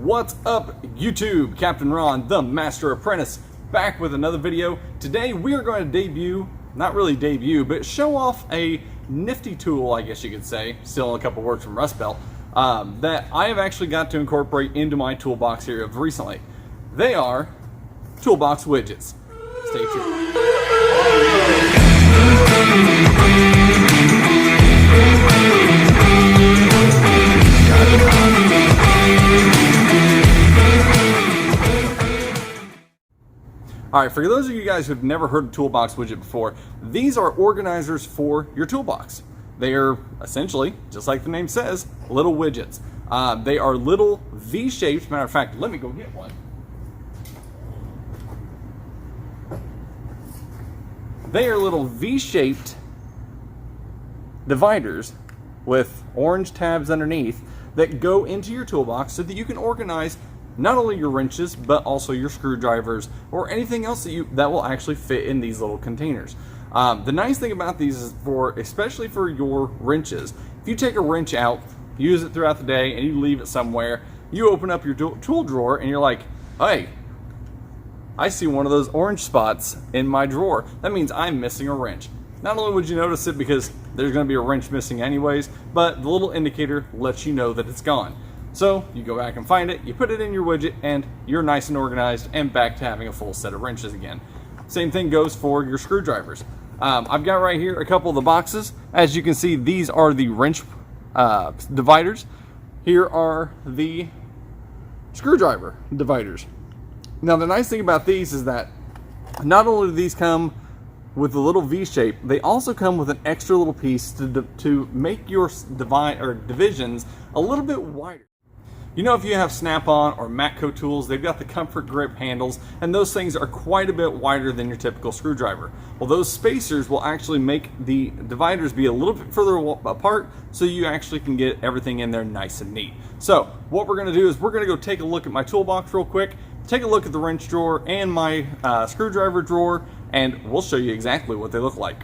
What's up, YouTube? Captain Ron, the Master Apprentice, back with another video. Today we are going to not really debut, but show off a nifty tool, I guess you could say, still a couple words from Rust Belt, that I have actually got to incorporate into my toolbox here of recently. They are Toolbox Widgets. Stay tuned. Alright, for those of you guys who've never heard of Toolbox Widget before, these are organizers for your toolbox. They are essentially, just like the name says, little widgets. They are little V-shaped. Matter of fact, let me go get one. They are little V-shaped dividers with orange tabs underneath that go into your toolbox so that you can organize not only your wrenches, but also your screwdrivers or anything else that will actually fit in these little containers. The nice thing about these is especially for your wrenches, if you take a wrench out, use it throughout the day, and you leave it somewhere, you open up your tool drawer and you're like, hey, I see one of those orange spots in my drawer. That means I'm missing a wrench. Not only would you notice it because there's going to be a wrench missing anyways, but the little indicator lets you know that it's gone. So you go back and find it, you put it in your widget, and you're nice and organized and back to having a full set of wrenches again. Same thing goes for your screwdrivers. I've got right here a couple of the boxes. As you can see, these are the wrench dividers. Here are the screwdriver dividers. Now the nice thing about these is that not only do these come with a little V shape, they also come with an extra little piece to make your divisions a little bit wider. You know, if you have Snap-on or Matco tools, they've got the comfort grip handles, and those things are quite a bit wider than your typical screwdriver. Well, those spacers will actually make the dividers be a little bit further apart so you actually can get everything in there nice and neat. So what we're going to do is we're going to go take a look at my toolbox real quick, take a look at the wrench drawer and my screwdriver drawer, and we'll show you exactly what they look like.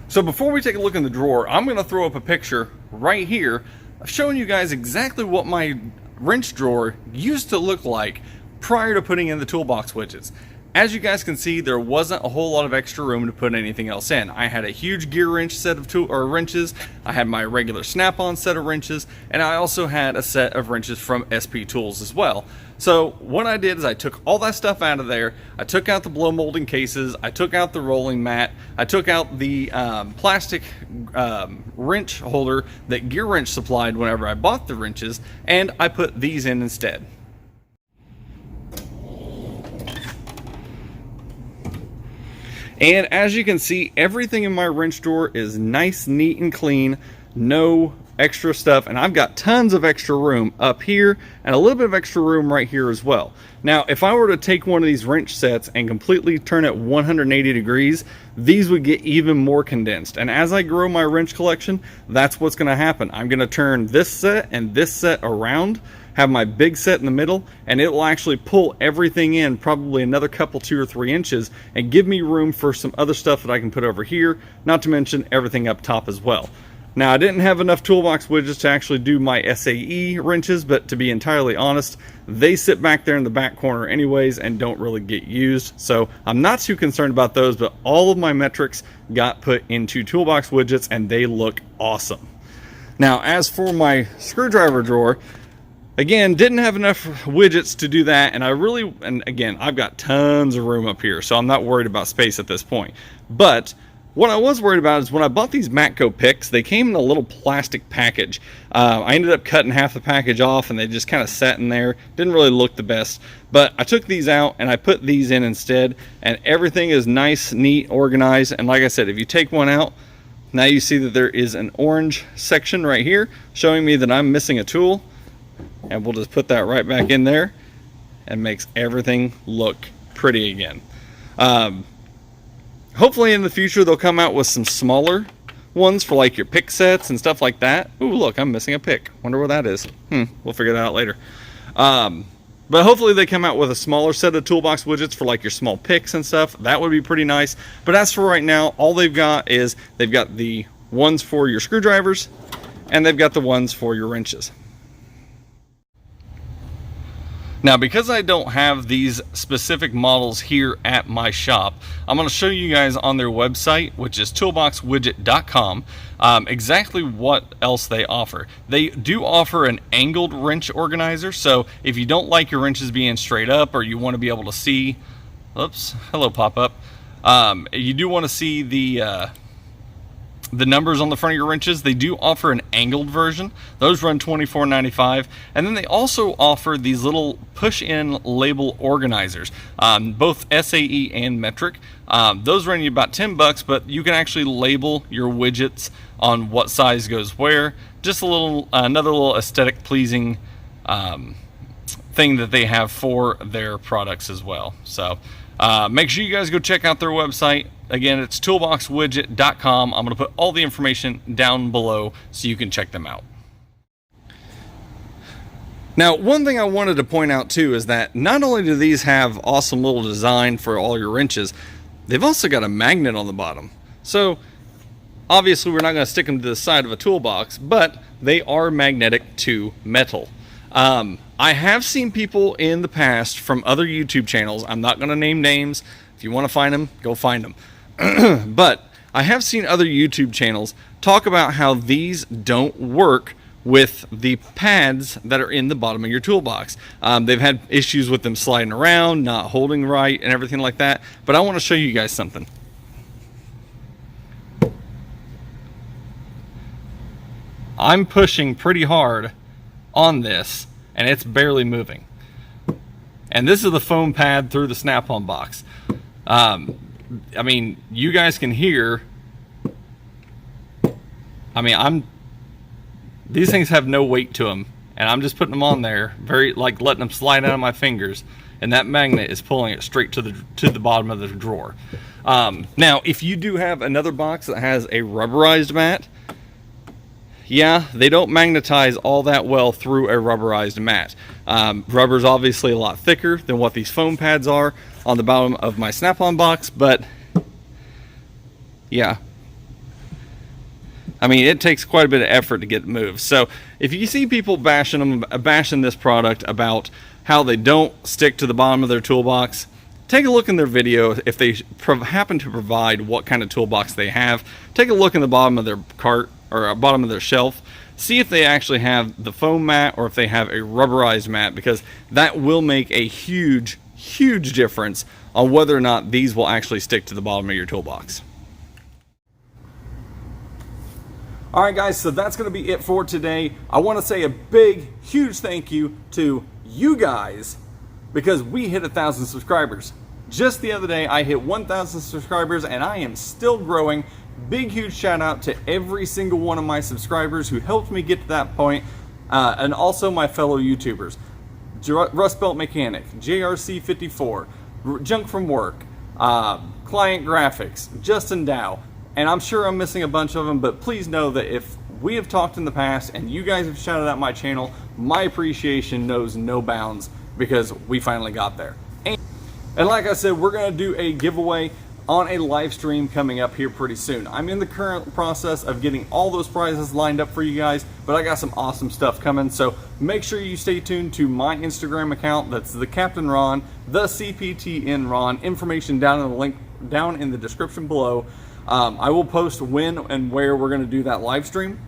So before we take a look in the drawer, I'm going to throw up a picture right here of showing you guys exactly what my wrench drawer used to look like prior to putting in the Toolbox Widgets. As you guys can see, there wasn't a whole lot of extra room to put anything else in. I had a huge gear wrench set of wrenches, I had my regular Snap-on set of wrenches, and I also had a set of wrenches from SP Tools as well. So what I did is I took all that stuff out of there, I took out the blow molding cases, I took out the rolling mat, I took out the plastic wrench holder that Gear Wrench supplied whenever I bought the wrenches, and I put these in instead. And as you can see, everything in my wrench drawer is nice, neat, and clean. No extra stuff. And I've got tons of extra room up here and a little bit of extra room right here as well. Now, if I were to take one of these wrench sets and completely turn it 180 degrees, these would get even more condensed. And as I grow my wrench collection, that's what's going to happen. I'm going to turn this set and this set around, have my big set in the middle, and it will actually pull everything in probably another couple 2 or 3 inches and give me room for some other stuff that I can put over here, not to mention everything up top as well. Now, I didn't have enough Toolbox Widgets to actually do my SAE wrenches, but to be entirely honest, they sit back there in the back corner anyways and don't really get used, so I'm not too concerned about those, but all of my metrics got put into Toolbox Widgets and they look awesome. Now, as for my screwdriver drawer, again, didn't have enough widgets to do that, and again, I've got tons of room up here, so I'm not worried about space at this point. But what I was worried about is when I bought these Matco picks, they came in a little plastic package. I ended up cutting half the package off and they just kind of sat in there. Didn't really look the best, but I took these out and I put these in instead, and everything is nice, neat, organized. And like I said, if you take one out, now you see that there is an orange section right here showing me that I'm missing a tool. And we'll just put that right back in there and makes everything look pretty again. Hopefully in the future they'll come out with some smaller ones for like your pick sets and stuff like that. Ooh, look, I'm missing a pick. Wonder where that is. We'll figure that out later. But hopefully they come out with a smaller set of Toolbox Widgets for like your small picks and stuff. That would be pretty nice. But as for right now, all they've got is they've got the ones for your screwdrivers and they've got the ones for your wrenches. Now, because I don't have these specific models here at my shop, I'm going to show you guys on their website, which is toolboxwidget.com, exactly what else they offer. They do offer an angled wrench organizer, so if you don't like your wrenches being straight up, or you want to be able to see, oops, hello pop-up, you do want to see the numbers on the front of your wrenches, they do offer an angled version. Those run $24.95. And then they also offer these little push-in label organizers, both SAE and metric. Those run you about $10, but you can actually label your widgets on what size goes where. Just another little aesthetic pleasing thing that they have for their products as well. So make sure you guys go check out their website. Again, it's toolboxwidget.com. I'm going to put all the information down below so you can check them out. Now, one thing I wanted to point out too is that not only do these have awesome little design for all your wrenches, they've also got a magnet on the bottom. So obviously we're not going to stick them to the side of a toolbox, but they are magnetic to metal. I have seen people in the past from other YouTube channels, I'm not going to name names. If you want to find them, go find them. But I have seen other YouTube channels talk about how these don't work with the pads that are in the bottom of your toolbox. They've had issues with them sliding around, not holding right, and everything like that. But I want to show you guys something. I'm pushing pretty hard on this, and it's barely moving. And this is the foam pad through the snap-on box. I mean, you guys can hear, I mean, these things have no weight to them, and I'm just putting them on there, like letting them slide out of my fingers, and that magnet is pulling it straight to the bottom of the drawer. Now, if you do have another box that has a rubberized mat, yeah, they don't magnetize all that well through a rubberized mat. Rubber's obviously a lot thicker than what these foam pads are on the bottom of my snap-on box, but yeah, I mean, it takes quite a bit of effort to get it moved. So if you see people bashing this product about how they don't stick to the bottom of their toolbox, take a look in their video. If they happen to provide what kind of toolbox they have, take a look in the bottom of their cart or bottom of their shelf. See if they actually have the foam mat or if they have a rubberized mat, because that will make a huge difference on whether or not these will actually stick to the bottom of your toolbox. Alright guys, so that's going to be it for today. I want to say a huge thank you to you guys, because we hit 1,000 subscribers. Just the other day I hit 1,000 subscribers and I am still growing. Huge shout out to every single one of my subscribers who helped me get to that point, and also my fellow YouTubers. Rust Belt Mechanic, JRC54, Junk from Work, Client Graphics, Justin Dow, and I'm sure I'm missing a bunch of them, but please know that if we have talked in the past and you guys have shouted out my channel, my appreciation knows no bounds, because we finally got there. And like I said, we're going to do a giveaway on a live stream coming up here pretty soon. I'm in the current process of getting all those prizes lined up for you guys, but I got some awesome stuff coming, so make sure you stay tuned to my Instagram account. That's the Captain Ron, the CPTN Ron. Information down in the link down in the description below. I will post when and where we're going to do that live stream.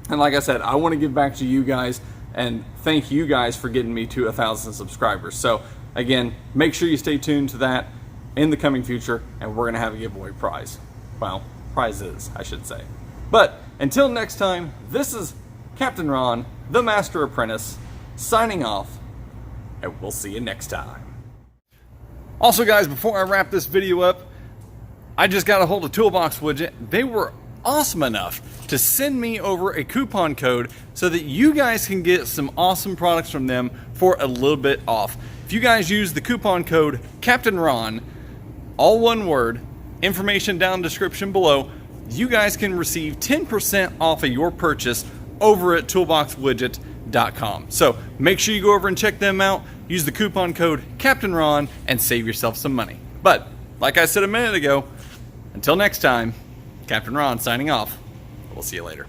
And like I said, I want to give back to you guys and thank you guys for getting me to 1,000 subscribers. So again, make sure you stay tuned to that in the coming future, and we're gonna have a giveaway prize. Well, prizes, I should say. But until next time, this is Captain Ron, the Master Apprentice, signing off, and we'll see you next time. Also guys, before I wrap this video up, I just got a hold of Toolbox Widget. They were awesome enough to send me over a coupon code so that you guys can get some awesome products from them for a little bit off. If you guys use the coupon code Captain Ron, all one word, information down in the description below, you guys can receive 10% off of your purchase over at toolboxwidget.com. So make sure you go over and check them out, use the coupon code Captain Ron, and save yourself some money. But like I said a minute ago, until next time, Captain Ron signing off. We'll see you later.